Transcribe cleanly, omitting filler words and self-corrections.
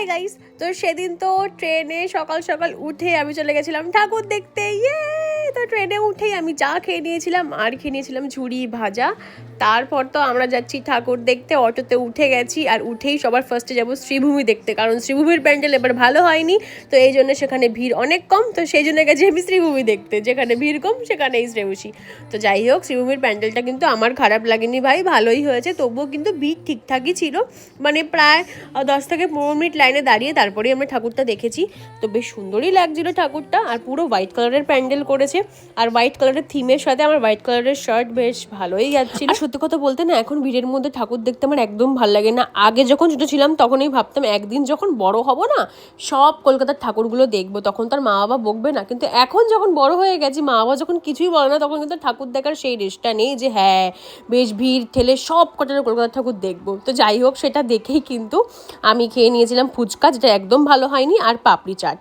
Hi guys, তো সেদিন তো ট্রেনে সকাল সকাল উঠে আমি চলে গেছিলাম ঠাকুর দেখতে। তো ট্রেনে উঠেই আমি চা খেয়ে নিয়েছিলাম আর খেয়ে নিয়েছিলাম ঝুড়ি ভাজা। তারপর তো আমরা যাচ্ছি ঠাকুর দেখতে, অটোতে উঠে গেছি আর উঠেই সবার ফার্স্টে যাব শ্রীভূমি দেখতে, কারণ শ্রীভূমির প্যান্ডেল এবার ভালো হয়নি, তো এই জন্য সেখানে ভিড় অনেক কম, তো সেই জন্য গেছি আমি শ্রীভূমি দেখতে, যেখানে ভিড় কম সেখানেই শ্রেয়সী। তো যাই হোক, শ্রীভূমির প্যান্ডেলটা কিন্তু আমার খারাপ লাগেনি ভাই, ভালোই হয়েছে, তবুও কিন্তু ভিড় ঠিকঠাকই ছিল, মানে প্রায় 10 থেকে 15 মিনিট লাইনে দাঁড়িয়ে তারপরেই আমরা ঠাকুরটা দেখেছি। তো বেশ সুন্দরই লাগছিল ঠাকুরটা, আর পুরো হোয়াইট কালারের প্যান্ডেল করেছে, আর হোয়াইট কালারের থিমের সাথে আমার হোয়াইট কালারের শার্ট বেশ ভালোই যাচ্ছিল। আর সত্যি কথা বলতে না, এখন ভিড়ের মধ্যে ঠাকুর দেখতে আমার একদম ভালো লাগে না। আগে যখন ছোটো ছিলাম তখনই ভাবতাম একদিন যখন বড় হব না, সব কলকাতার ঠাকুরগুলো দেখবো, তখন তার মা বাবা বকবে না। কিন্তু এখন যখন বড় হয়ে গেছি, মা বাবা যখন কিছুই বলে না, তখন কিন্তু ঠাকুর দেখার সেই রেশটা নেই যে হ্যাঁ বেশ ভিড় ঠেলে সব কটার কলকাতার ঠাকুর দেখবো। তো যাই হোক, সেটা দেখেই কিন্তু আমি খেয়ে নিয়েছিলাম ফুচকা, যেটা একদম ভালো হয়নি, আর পাপড়ি চাট।